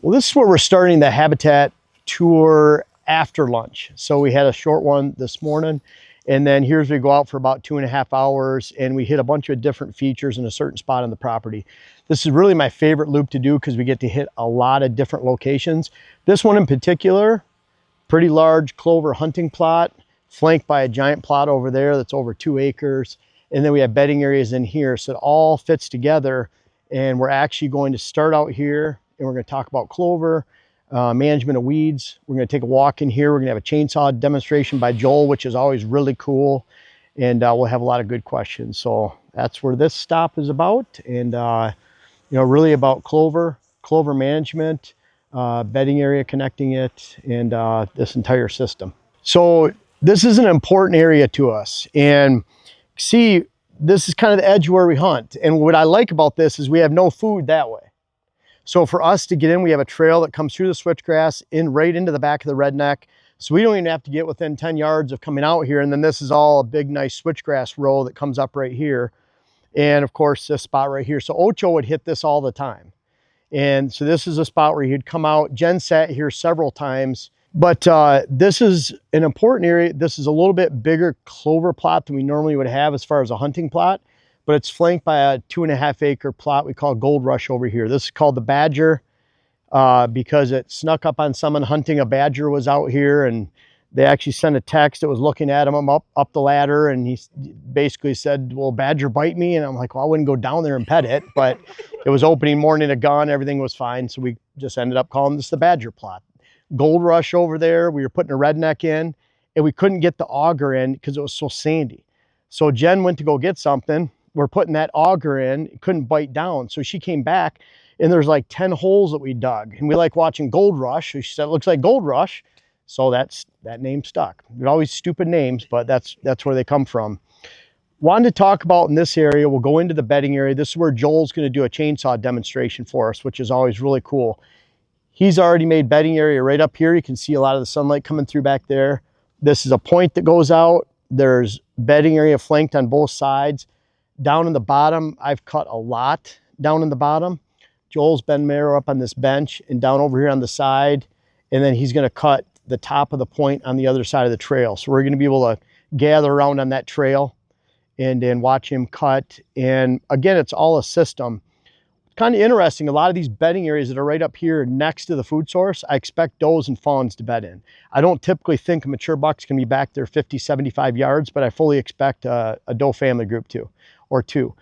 Well, this is where we're starting the habitat tour after lunch. So we had a short one this morning, and then here's we go out for about 2.5 hours, and we hit a bunch of different features in a certain spot on the property. This is really my favorite loop to do because we get to hit a lot of different locations. This one in particular, pretty large clover hunting plot, flanked by a giant plot over there that's over 2 acres. And then we have bedding areas in here. So it all fits together. And we're actually going to start out here, and we're going to talk about clover, management of weeds. We're going to take a walk in here. We're going to have a chainsaw demonstration by Joel, which is always really cool. And we'll have a lot of good questions. So that's where this stop is about. And, you know, really about clover management, bedding area connecting it, and this entire system. So this is an important area to us. And see, this is kind of the edge where we hunt. And what I like about this is we have no food that way. So for us to get in, we have a trail that comes through the switchgrass right into the back of the redneck. So we don't even have to get within 10 yards of coming out here. And then this is all a big, nice switchgrass row that comes up right here. And of course, this spot right here. So Ocho would hit this all the time. And so this is a spot where he'd come out. Jen sat here several times. But this is an important area. This is a little bit bigger clover plot than we normally would have as far as a hunting plot, but it's flanked by a 2.5 acre plot we call Gold Rush over here. This is called the Badger because it snuck up on someone hunting. A badger was out here, and they actually sent a text that was looking at him up the ladder, and he basically said, "Will badger bite me?" And I'm like, well, I wouldn't go down there and pet it, but it was opening morning, a gun, everything was fine. So we just ended up calling this the Badger plot. Gold Rush over there, we were putting a redneck in, and we couldn't get the auger in because it was so sandy. So Jen went to go get something. We're putting that auger in, it couldn't bite down. So she came back, and there's like 10 holes that we dug. And we like watching Gold Rush. So she said, it looks like Gold Rush. So that name stuck. They're always stupid names, but that's where they come from. Wanted to talk about in this area, we'll go into the bedding area. This is where Joel's going to do a chainsaw demonstration for us, which is always really cool. He's already made bedding area right up here. You can see a lot of the sunlight coming through back there. This is a point that goes out. There's bedding area flanked on both sides. Down in the bottom, I've cut a lot down in the bottom. Joel's been marrow up on this bench and down over here on the side. And then he's going to cut the top of the point on the other side of the trail. So we're going to be able to gather around on that trail and watch him cut. And again, it's all a system. Kind of interesting, a lot of these bedding areas that are right up here next to the food source, I expect does and fawns to bed in. I don't typically think a mature buck's can be back there 50, 75 yards, but I fully expect a doe family group or two.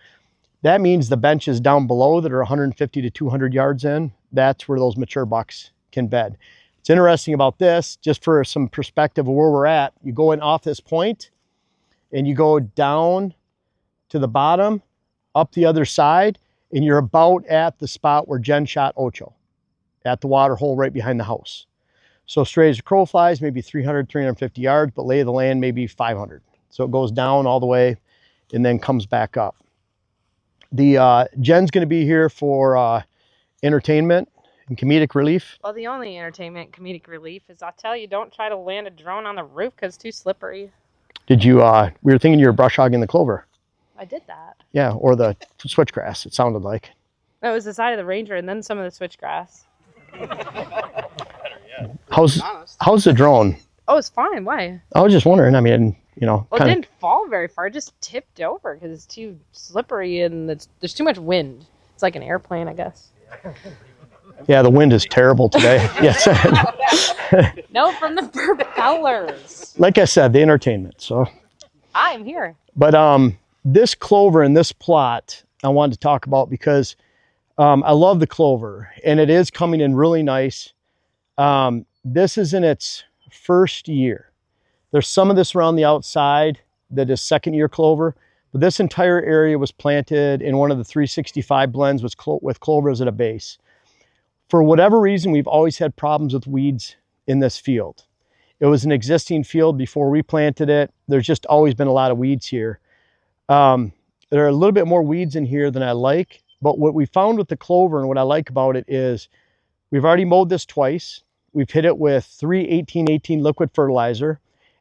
That means the benches down below that are 150 to 200 yards in, that's where those mature bucks can bed. What's interesting about this, just for some perspective of where we're at, you go in off this point and you go down to the bottom, up the other side, and you're about at the spot where Jen shot Ocho, at the water hole right behind the house. So straight as a crow flies, maybe 300, 350 yards, but lay of the land, maybe 500. So it goes down all the way and then comes back up. The Jen's going to be here for entertainment and comedic relief. Well, the only entertainment comedic relief is I'll tell you, don't try to land a drone on the roof because it's too slippery. Did you, we were thinking you were brush hogging the clover. I did that. Yeah, or the switchgrass, it sounded like. That was the side of the Ranger and then some of the switchgrass. How's the drone? Oh, it's fine. Why? I was just wondering. I mean, you know. Well, it didn't fall very far. It just tipped over because it's too slippery and there's too much wind. It's like an airplane, I guess. Yeah, the wind is terrible today. Yes. No, from the propellers. Like I said, the entertainment. So. I'm here. But this clover in this plot, I wanted to talk about because I love the clover, and it is coming in really nice. This is in its first year. There's some of this around the outside that is second year clover, but this entire area was planted in one of the 365 blends with clovers at a base. For whatever reason, we've always had problems with weeds in this field. It was an existing field before we planted it. There's just always been a lot of weeds here. There are a little bit more weeds in here than I like, but what we found with the clover and what I like about it is we've already mowed this twice. We've hit it with 3 18-18 liquid fertilizer,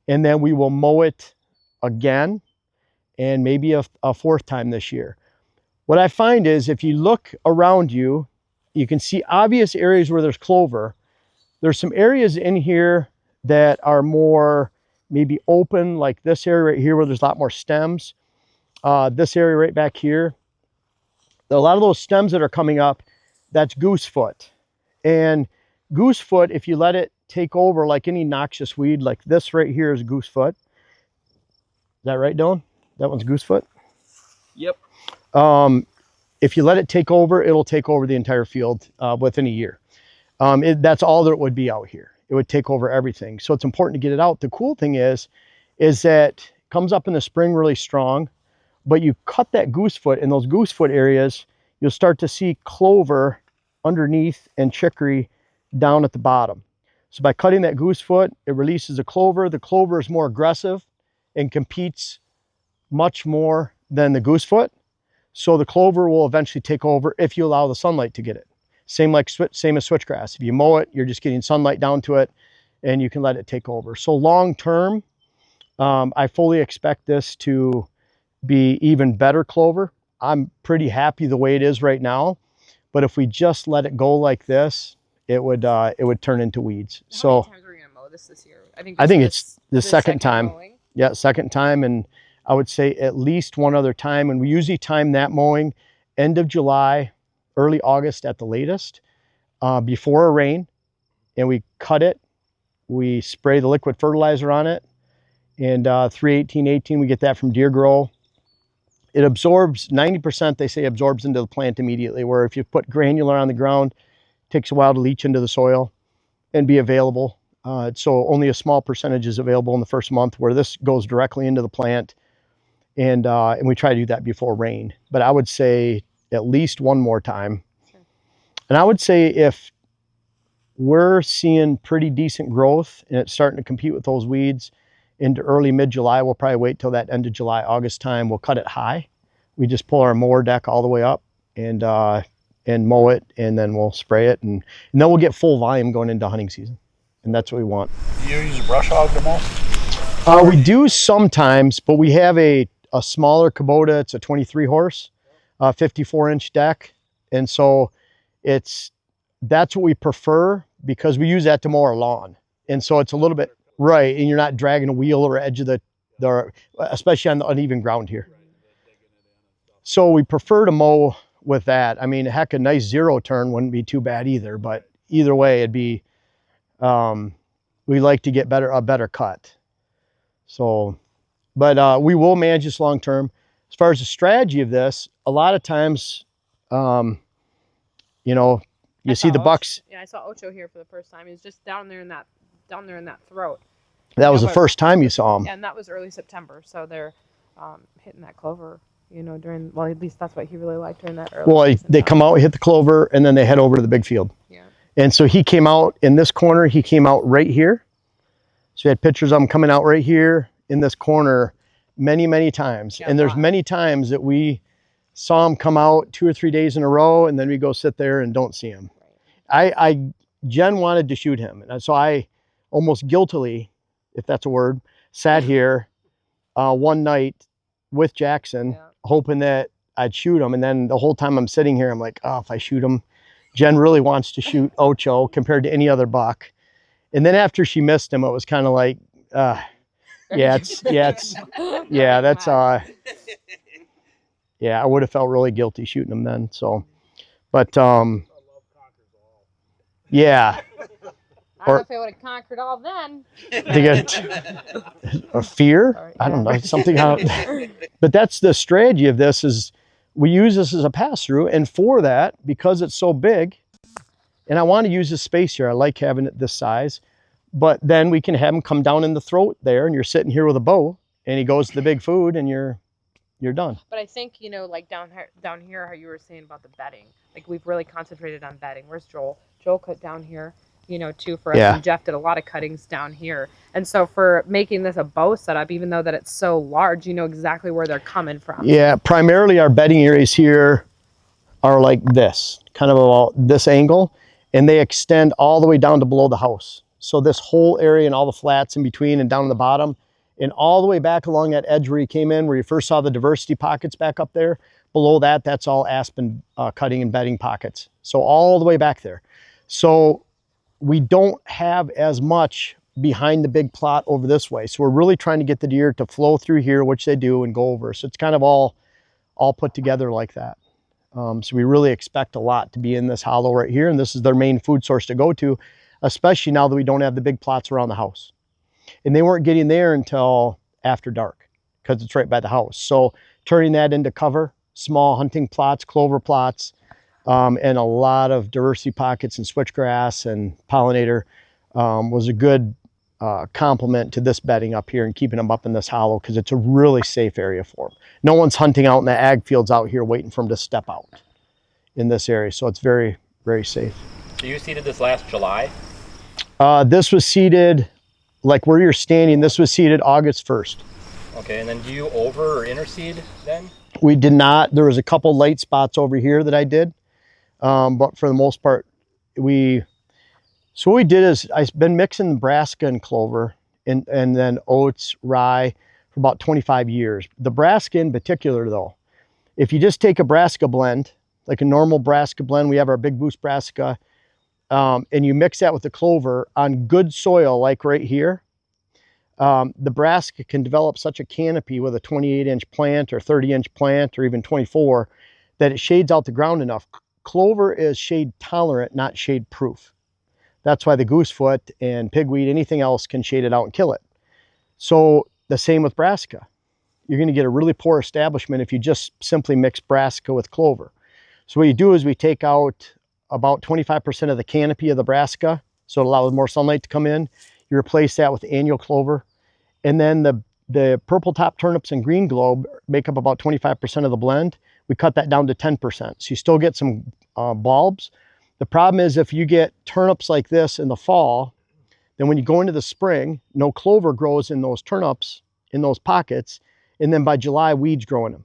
and then we will mow it again and maybe a fourth time this year. What I find is if you look around you you can see obvious areas where there's clover. There's some areas in here that are more maybe open, like this area right here where there's a lot more stems. This area right back here. A lot of those stems that are coming up, that's goosefoot. And goosefoot, if you let it take over like any noxious weed, like this right here is goosefoot. Is that right, Dylan? That one's goosefoot? Yep. If you let it take over, it'll take over the entire field within a year. That's all that it would be out here. It would take over everything. So it's important to get it out. The cool thing is that it comes up in the spring really strong, but you cut that goosefoot, in those goosefoot areas, you'll start to see clover underneath and chicory down at the bottom. So by cutting that goosefoot, it releases the clover. The clover is more aggressive and competes much more than the goosefoot. So the clover will eventually take over if you allow the sunlight to get it. Same as switchgrass. If you mow it, you're just getting sunlight down to it and you can let it take over. So long term, I fully expect this to be even better clover. I'm pretty happy the way it is right now, but if we just let it go like this, it would turn into weeds. How many times are we gonna mow this year? I think it's the second time. Mowing. Yeah, second time, and I would say at least one other time. And we usually time that mowing end of July, early August at the latest, before a rain, and we cut it. We spray the liquid fertilizer on it, and 3-18-18, we get that from Deer Grow. It absorbs 90%. They say absorbs into the plant immediately. Where if you put granular on the ground, it takes a while to leach into the soil and be available. So only a small percentage is available in the first month, where this goes directly into the plant. And we try to do that before rain. But I would say at least one more time. Sure. And I would say if we're seeing pretty decent growth and it's starting to compete with those weeds into early mid-July, we'll probably wait till that end of July, August time. We'll cut it high. We just pull our mower deck all the way up and mow it, and then we'll spray it, and then we'll get full volume going into hunting season. And that's what we want. Do you use a brush hog to mow? We do sometimes, but we have a smaller Kubota. It's a 23 horse, 54-inch deck. And so that's what we prefer, because we use that to mow our lawn. And so it's a little bit, right, and you're not dragging a wheel or edge of the especially on the uneven ground here. So we prefer to mow with that. I mean, heck, a nice zero turn wouldn't be too bad either, but either way, it'd be, we like to get a better cut. So, but we will manage this long term. As far as the strategy of this, a lot of times, you know, you see the bucks. Yeah, I saw Ocho here for the first time. He's just down there in that throat. That was the first time you saw him. And that was early September, so they're hitting that clover. You know, well, at least that's what he really liked during that early. Well, they come out, hit the clover, and then they head over to the big field. Yeah. And so he came out in this corner. He came out right here. So we had pictures of him coming out right here in this corner many, many times. Yeah, and there's many times that we saw him come out 2 or 3 days in a row, and then we go sit there and don't see him. Right. Jen wanted to shoot him. And so I almost guiltily, if that's a word, sat here one night with Jackson, hoping that I'd shoot him. And then the whole time I'm sitting here, I'm like, oh, if I shoot him, Jen really wants to shoot Ocho compared to any other buck. And then after she missed him, it was kind of like, yeah, I would have felt really guilty shooting him then. So, but, yeah. I don't know if I would have conquered all then. To get a fear? Sorry, yeah. I don't know, something out. But that's the strategy of this, is we use this as a pass-through. And for that, because it's so big, and I want to use this space here, I like having it this size, but then we can have him come down in the throat there, and you're sitting here with a bow, and he goes to the big food, and you're done. But I think, you know, like down here, how you were saying about the bedding, like we've really concentrated on bedding. Where's Joel? Joel cut down here, you know, too, for us. Yeah. And Jeff did a lot of cuttings down here. And so for making this a bow setup, even though that it's so large, you know exactly where they're coming from. Yeah, primarily our bedding areas here are like this, kind of about this angle, and they extend all the way down to below the house. So this whole area and all the flats in between and down in the bottom, and all the way back along that edge where you came in, where you first saw the diversity pockets back up there, Below that, that's all aspen cutting and bedding pockets. So all the way back there. So we don't have as much behind the big plot over this way. So we're really trying to get the deer to flow through here, which they do, and go over. So it's kind of all put together like that. So we really expect a lot to be in this hollow right here. And this is their main food source to go to, especially now that we don't have the big plots around the house. And they weren't getting there until after dark because it's right by the house. So turning that into cover, small hunting plots, clover plots, and a lot of diversity pockets and switchgrass and pollinator was a good complement to this bedding up here and keeping them up in this hollow because it's a really safe area for them. No one's hunting out in the ag fields out here waiting for them to step out in this area. So it's very, very safe. So you seeded this last July? This was seeded, like where you're standing, this was seeded August 1st. Okay, and then do you over or interseed then? We did not. There was a couple light spots over here that I did. But for the most part, so what we did is I've been mixing Nebraska and clover and then oats, rye for about 25 years. The Nebraska in particular though, if you just take a brassica blend, like a normal brassica blend, we have our Big Boost brassica, and you mix that with the clover on good soil like right here, the brassica can develop such a canopy with a 28-inch plant or 30-inch plant or even 24 that it shades out the ground enough. Clover is shade tolerant, not shade proof. That's why the goosefoot and pigweed, anything else can shade it out and kill it. So the same with brassica. You're going to get a really poor establishment if you just simply mix brassica with clover. So what you do is we take out about 25% of the canopy of the brassica, so it allows more sunlight to come in. You replace that with annual clover. And then the purple top turnips and green globe make up about 25% of the blend. We cut that down to 10%. So you still get some bulbs. The problem is if you get turnips like this in the fall, then when you go into the spring, no clover grows in those turnips, in those pockets, and then by July, weeds grow in them.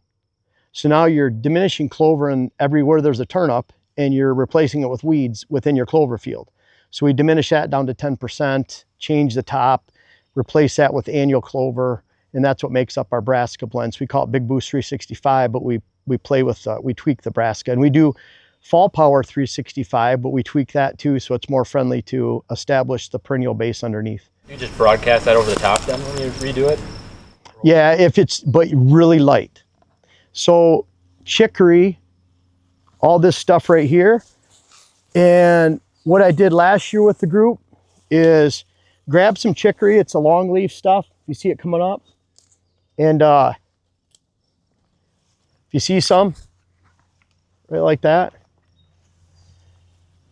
So now you're diminishing clover in everywhere there's a turnip, and you're replacing it with weeds within your clover field. So we diminish that down to 10%, change the top, replace that with annual clover, and that's what makes up our brassica blends. We call it Big Boost 365, but we play with, we tweak the brassica. And we do Fall Power 365, but we tweak that too, so it's more friendly to establish the perennial base underneath. You just broadcast that over the top then when you redo it? Yeah, but really light. So chicory, all this stuff right here. And what I did last year with the group is grab some chicory. It's a long leaf stuff. You see it coming up. And if you see some, right like that,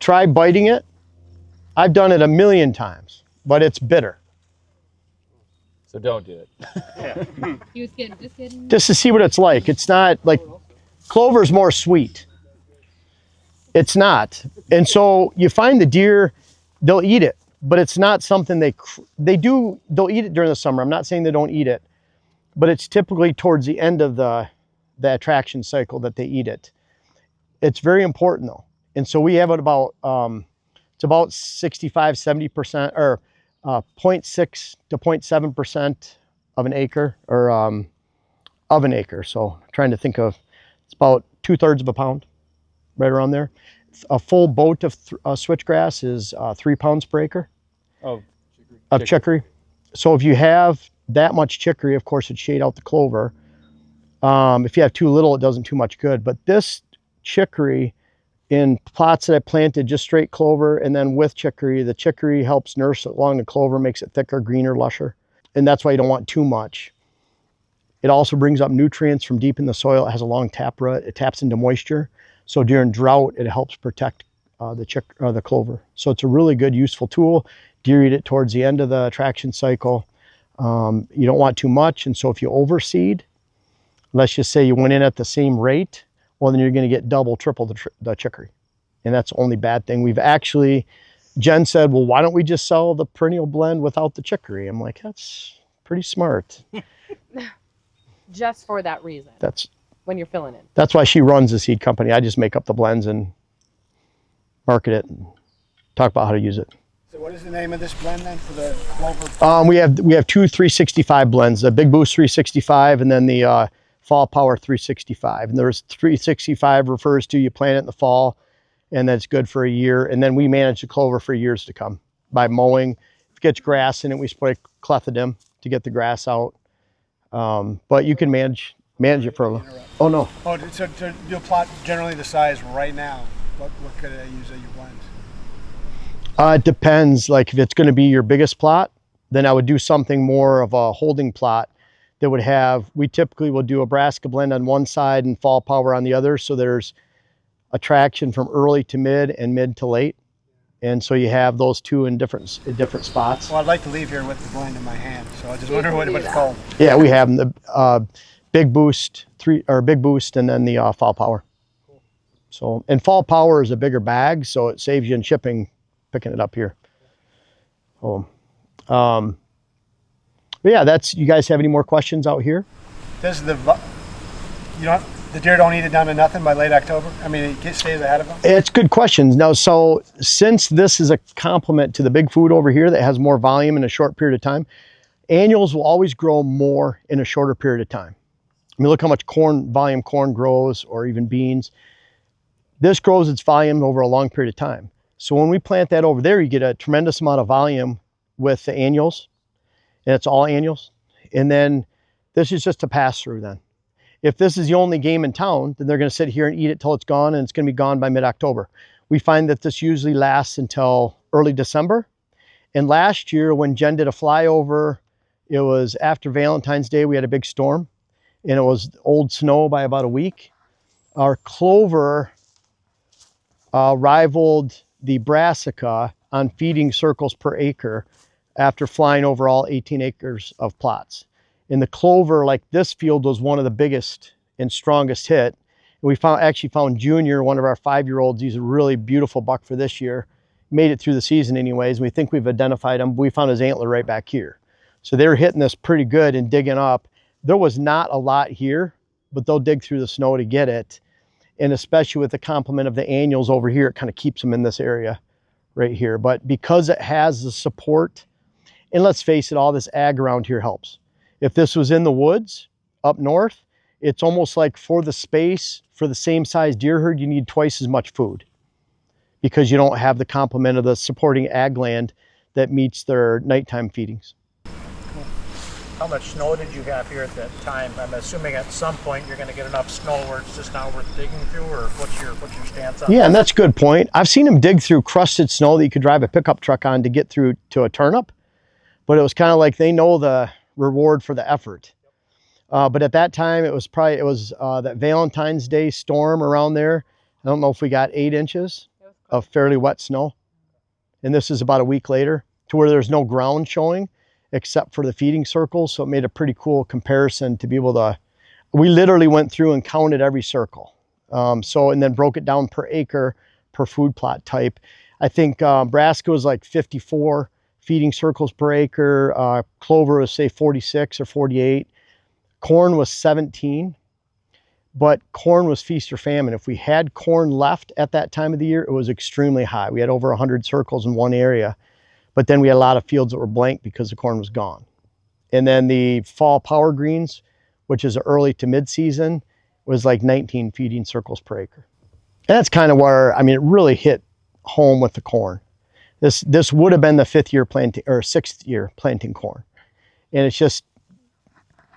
try biting it. I've done it a million times, but it's bitter. So don't do it. Just kidding. Just to see what it's like. It's not like, clover's more sweet. It's not. And so you find the deer, they'll eat it, but it's not something they'll eat it during the summer. I'm not saying they don't eat it, but it's typically towards the end of the attraction cycle that they eat it. It's very important though. And so we have it about, it's about 65, 70% or 0.6 to 0.7% of an acre or of an acre. So trying to think of, it's about 2/3 of a pound, right around there. A full boat of switchgrass is 3 pounds per acre of chicory. So if you have that much chicory, of course, it'd shade out the clover. If you have too little, it doesn't too much good. But this chicory in plots that I planted, just straight clover, and then with chicory, the chicory helps nurse along the clover, makes it thicker, greener, lusher. And that's why you don't want too much. It also brings up nutrients from deep in the soil. It has a long taproot. It taps into moisture. So during drought, it helps protect the clover. So it's a really good, useful tool. Deer eat it towards the end of the attraction cycle. You don't want too much. And so if you overseed, let's just say you went in at the same rate, well, then you're going to get double, triple the chicory. And that's the only bad thing. We've actually, Jen said, well, why don't we just sell the perennial blend without the chicory? I'm like, that's pretty smart. Just for that reason. That's when you're filling in. That's why she runs the seed company. I just make up the blends and market it and talk about how to use it. So what is the name of this blend then for the clover? We have two 365 blends, the Big Boost 365 and then the Fall Power 365. And there's 365 refers to you plant it in the fall, and that's good for a year. And then we manage the clover for years to come by mowing. If it gets grass in it, we spray clethodim to get the grass out. But you can manage it for a little. Oh no. Oh, so to do a plot generally the size right now, what could I use at your blends? It depends. Like if it's going to be your biggest plot, then I would do something more of a holding plot that would have, we typically will do a brassica blend on one side and Fall Power on the other. So there's attraction from early to mid and mid to late. And so you have those two in different spots. Well, I'd like to leave here with the blend in my hand, so I just wonder what it's called. Yeah, we have the Big Boost Big Boost, and then the Fall Power. Cool. So, and Fall Power is a bigger bag, so it saves you in shipping, picking it up here. Oh, but yeah, that's. You guys have any more questions out here? The deer don't eat it down to nothing by late October? I mean, it stays ahead of them? It's good questions. Now, so since this is a complement to the big food over here that has more volume in a short period of time, annuals will always grow more in a shorter period of time. I mean, look how much volume corn grows, or even beans. This grows its volume over a long period of time. So when we plant that over there, you get a tremendous amount of volume with the annuals, and it's all annuals. And then this is just a pass through then. If this is the only game in town, then they're going to sit here and eat it till it's gone, and it's going to be gone by mid-October. We find that this usually lasts until early December. And last year when Jen did a flyover, it was after Valentine's Day, we had a big storm, and it was old snow by about a week. Our clover rivaled the brassica on feeding circles per acre after flying over all 18 acres of plots. In the clover, like this field was one of the biggest and strongest hit. And we actually found Junior, one of our 5-year-olds. He's a really beautiful buck for this year. Made it through the season anyways. We think we've identified him. We found his antler right back here. So they're hitting this pretty good and digging up. There was not a lot here, but they'll dig through the snow to get it. And especially with the complement of the annuals over here, it kind of keeps them in this area right here. But because it has the support, and let's face it, all this ag around here helps. If this was in the woods up north, it's almost like for the space, for the same size deer herd, you need twice as much food because you don't have the complement of the supporting ag land that meets their nighttime feedings. How much snow did you have here at that time? I'm assuming at some point you're going to get enough snow where it's just not worth digging through, or what's your stance on that? Yeah, and that's a good point. I've seen them dig through crusted snow that you could drive a pickup truck on to get through to a turnip, but it was kind of like they know the reward for the effort. But at that time, it was that Valentine's Day storm around there. I don't know if we got 8 inches of fairly wet snow. And this is about a week later, to where there's no ground showing except for the feeding circles. So it made a pretty cool comparison to be able to, we literally went through and counted every circle. And then broke it down per acre, per food plot type. I think brassica was like 54 feeding circles per acre. Clover was say 46 or 48. Corn was 17, but corn was feast or famine. If we had corn left at that time of the year, it was extremely high. We had over 100 circles in one area, but then we had a lot of fields that were blank because the corn was gone. And then the Fall Power greens, which is early to mid-season, was like 19 feeding circles per acre. And that's kind of where, I mean, it really hit home with the corn. This would have been the 5th year planting, or 6th year planting corn. And it's just,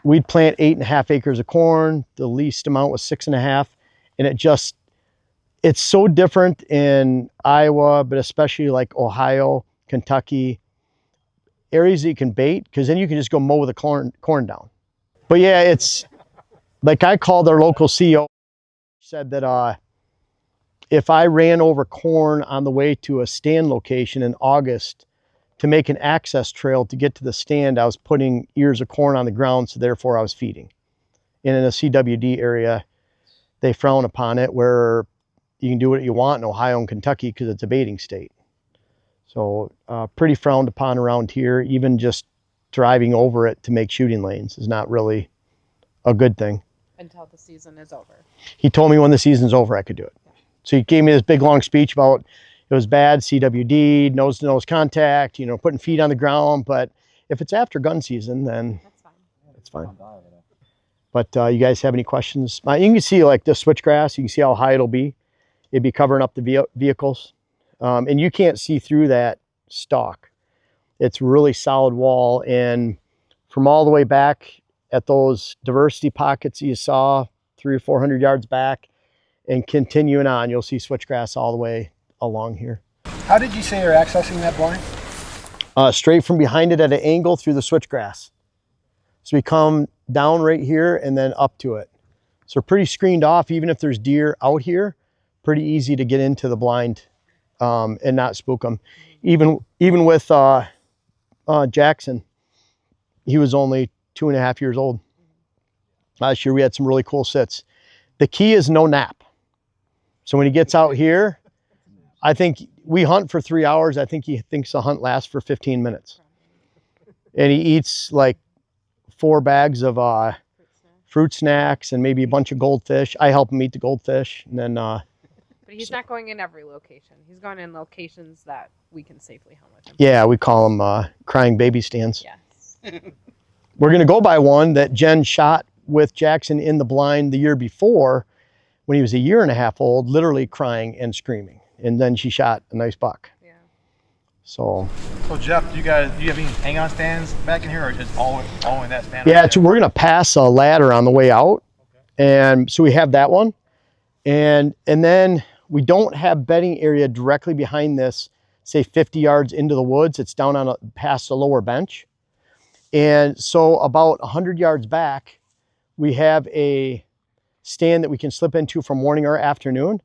we'd plant 8.5 acres of corn. The least amount was 6.5. And it's so different in Iowa, but especially like Ohio, Kentucky, areas that you can bait, because then you can just go mow the corn down. But yeah, it's like I called our local CEO, said that if I ran over corn on the way to a stand location in August to make an access trail to get to the stand, I was putting ears of corn on the ground, so therefore I was feeding. And in a CWD area, they frown upon it, where you can do what you want in Ohio and Kentucky because it's a baiting state. So pretty frowned upon around here. Even just driving over it to make shooting lanes is not really a good thing. Until the season is over. He told me when the season's over, I could do it. So he gave me this big long speech about it was bad, CWD, nose-to-nose contact, putting feet on the ground. But if it's after gun season, then That's fine. it's fine. But you guys have any questions? You can see like the switchgrass, you can see how high it'll be. It'd be covering up the vehicles. And you can't see through that stalk. It's really solid wall. And from all the way back at those diversity pockets you saw 300 or 400 yards back and continuing on, you'll see switchgrass all the way along here. How did you say you're accessing that blind? Straight from behind it at an angle through the switchgrass. So we come down right here and then up to it. So we're pretty screened off. Even if there's deer out here, pretty easy to get into the blind and not spook them. Even with Jackson, he was only 2.5 years old. Last year we had some really cool sits. The key is no nap. So when he gets out here, I think we hunt for 3 hours. I think he thinks the hunt lasts for 15 minutes. And he eats like 4 bags of fruit snacks and maybe a bunch of goldfish. I help him eat the goldfish. And then, but he's not going in every location. He's going in locations that we can safely hunt with him. Yeah, we call them crying baby stands. Yes. We're going to go by one that Jen shot with Jackson in the blind the year before when he was 1.5 years old, literally crying and screaming. And then she shot a nice buck. Yeah. So Jeff, do you have any hang-on stands back in here, or just all in that stand? Yeah, we're going to pass a ladder on the way out. Okay. And so we have that one. And then we don't have bedding area directly behind this, say 50 yards into the woods. It's down on past the lower bench. And so about 100 yards back, we have a stand that we can slip into from morning or afternoon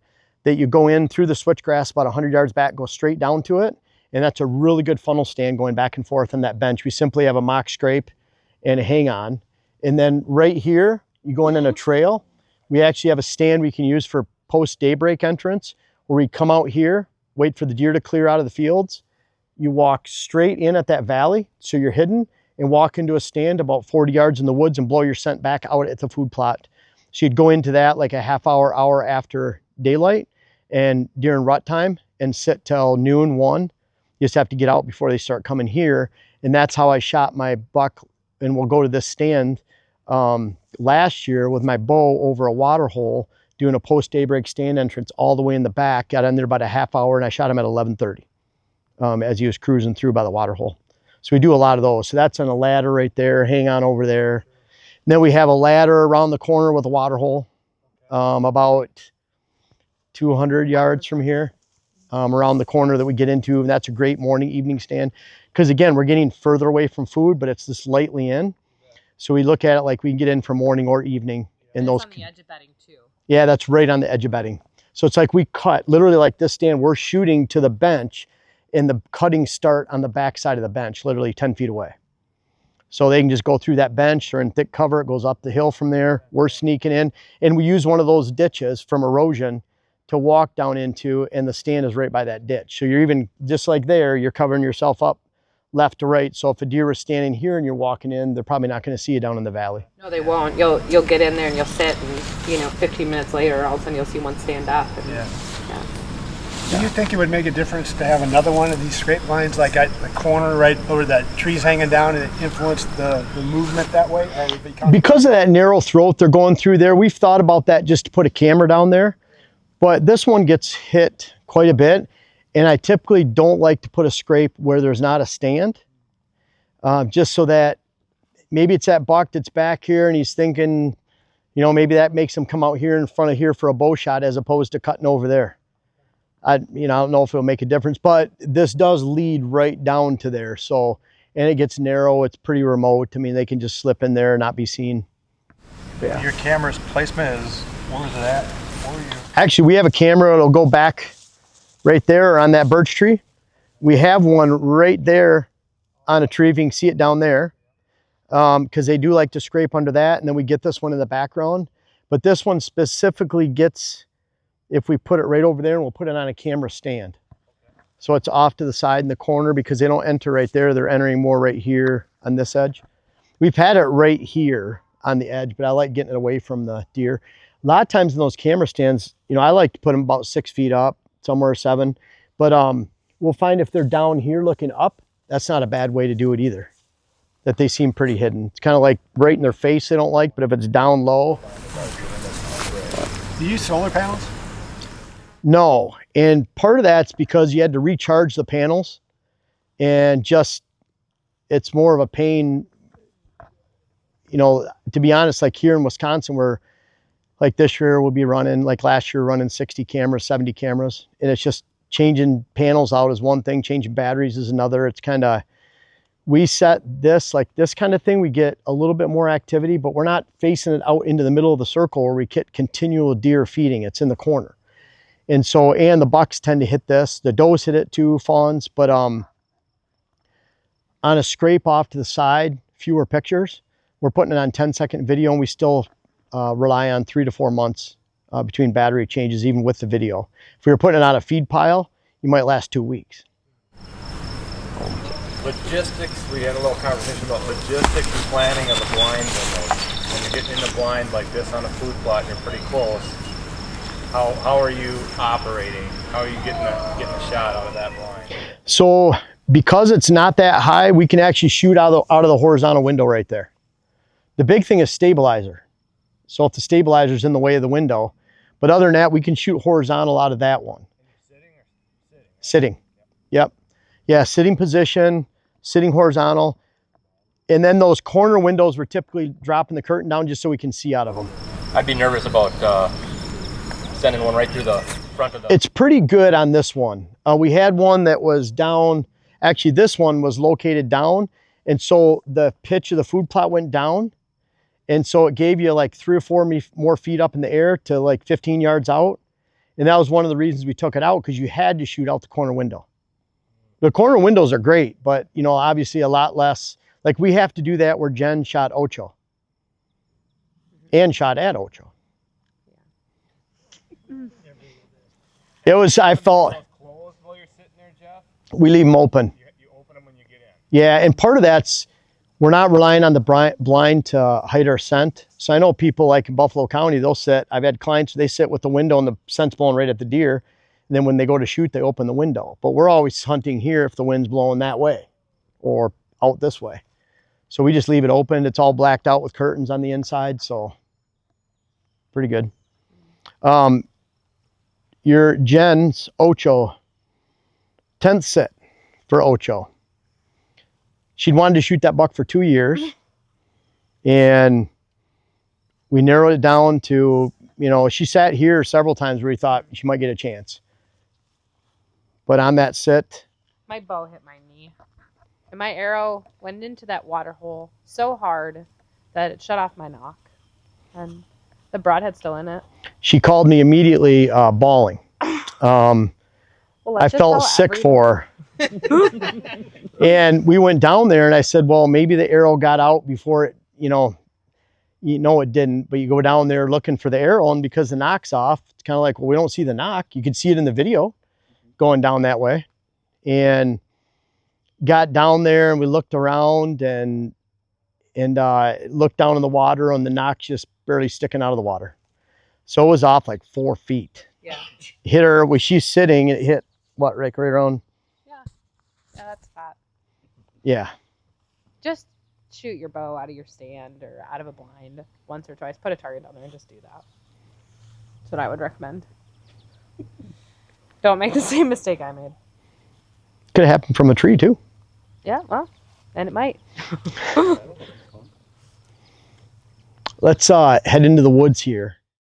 that you go in through the switchgrass about 100 yards back, go straight down to it. And that's a really good funnel stand going back and forth on that bench. We simply have a mock scrape and a hang on. And then right here, you go in a trail. We actually have a stand we can use for post daybreak entrance, where we come out here, wait for the deer to clear out of the fields. You walk straight in at that valley, so you're hidden, and walk into a stand about 40 yards in the woods and blow your scent back out at the food plot. So you'd go into that like a half hour, hour after daylight and during rut time and sit till noon, 1. You just have to get out before they start coming here. And that's how I shot my buck. And we'll go to this stand last year with my bow over a water hole, doing a post daybreak stand entrance all the way in the back. Got in there about a half hour and I shot him at 11:30 as he was cruising through by the water hole. So we do a lot of those. So that's on a ladder right there, hang on over there. And then we have a ladder around the corner with a water hole about 200 yards from here. Around the corner that we get into, and that's a great morning, evening stand. Because again, we're getting further away from food, but it's this lightly in. So we look at it like we can get in for morning or evening. In those, on the edge of bedding too. Yeah, that's right on the edge of bedding. So it's like we cut, literally like this stand, we're shooting to the bench, and the cuttings start on the back side of the bench, literally 10 feet away. So they can just go through that bench. They're in thick cover. It goes up the hill from there. We're sneaking in. And we use one of those ditches from erosion to walk down into, and the stand is right by that ditch. So you're even, just like there, you're covering yourself up left to right. So if a deer was standing here and you're walking in, they're probably not going to see you down in the valley. No, they won't. You'll get in there and you'll sit, and 15 minutes later, all of a sudden you'll see one stand up. And, yeah. Do you think it would make a difference to have another one of these scrape lines like at the corner right over that trees hanging down and it influence the movement that way? Or would it be because of that narrow throat they're going through there, we've thought about that just to put a camera down there. But this one gets hit quite a bit, and I typically don't like to put a scrape where there's not a stand, just so that maybe it's that buck that's back here and he's thinking, maybe that makes him come out here in front of here for a bow shot as opposed to cutting over there. I don't know if it'll make a difference, but this does lead right down to there. So, and it gets narrow. It's pretty remote. I mean, they can just slip in there and not be seen. Yeah. Your camera's placement is, where is it at? Where are you? Actually, we have a camera. It'll go back right there on that birch tree. We have one right there on a tree. If you can see it down there, because they do like to scrape under that. And then we get this one in the background. But this one specifically gets, if we put it right over there, and we'll put it on a camera stand. So it's off to the side in the corner because they don't enter right there. They're entering more right here on this edge. We've had it right here on the edge, but I like getting it away from the deer. A lot of times in those camera stands, I like to put them about 6 feet up, somewhere 7. But we'll find if they're down here looking up, that's not a bad way to do it either. that they seem pretty hidden. It's kind of like right in their face they don't like, but if it's down low. Do you use solar panels? No, and part of that's because you had to recharge the panels, and just it's more of a pain. You know, to be honest, like here in Wisconsin, we're like this year we'll be running, like last year running 60 cameras, 70 cameras, and it's just changing panels out is one thing, changing batteries is another. It's kind of, we set this, like this kind of thing, we get a little bit more activity, but we're not facing it out into the middle of the circle where we get continual deer feeding. It's in the corner. And so, and the bucks tend to hit this. The does hit it too, fawns, but on a scrape off to the side, fewer pictures. We're putting it on 10-second video, and we still rely on 3 to 4 months between battery changes, even with the video. If we were putting it on a feed pile, you might last 2 weeks. Logistics, we had a little conversation about logistics and planning of the blind windows. When you're getting in the blind like this on a food plot and you're pretty close, how are you operating? How are you getting a shot out of that blind? So because it's not that high, we can actually shoot out of the horizontal window right there. The big thing is stabilizer. So if the stabilizer's in the way of the window, but other than that, we can shoot horizontal out of that one. Sitting or sitting? Sitting. Yep. Yeah, sitting position, sitting horizontal. And then those corner windows, we're typically dropping the curtain down just so we can see out of them. I'd be nervous about sending one right through the front of the... It's pretty good on this one. We had one that was down. Actually, this one was located down. And so the pitch of the food plot went down. And so it gave you like 3 or 4 more feet up in the air to like 15 yards out. And that was one of the reasons we took it out, because you had to shoot out the corner window. The corner windows are great, but you know, obviously a lot less. Like we have to do that where Jen shot Ocho and shot at Ocho. It was, I felt, Closed while you're sitting there, Jeff? we leave them open. You open them when you get in. Yeah, and part of that's, we're not relying on the blind to hide our scent. So I know people like in Buffalo County, they'll sit, I've had clients, they sit with the window and the scent's blowing right at the deer. And then when they go to shoot, they open the window. But we're always hunting here if the wind's blowing that way or out this way. So we just leave it open. It's all blacked out with curtains on the inside. So pretty good. Your Jen's Ocho, 10th sit for Ocho. She'd wanted to shoot that buck for 2 years. And we narrowed it down to, you know, she sat here several times where we thought she might get a chance. But on that sit, My bow hit my knee. And my arrow went into that water hole so hard that it shut off my nock. And the broadhead's still in it. she called me immediately bawling. Well, I felt sick for her. And we went down there and I said, well, maybe the arrow got out before it, you know it didn't, but you go down there looking for the arrow, and because the knock's off, it's kind of like, well, we don't see the knock. You could see it in the video going down that way. And got down there and we looked around and looked down in the water, and the knock's just barely sticking out of the water. So it was off like 4 feet. Yeah. Hit her when she's sitting, it hit what, Rick, right around? Yeah, that's fat. Yeah. Just shoot your bow out of your stand or out of a blind once or twice. Put a target down there and just do that. That's what I would recommend. Don't make the same mistake I made. Could have happened from a tree too. Yeah, well, and it might. Let's head into the woods here.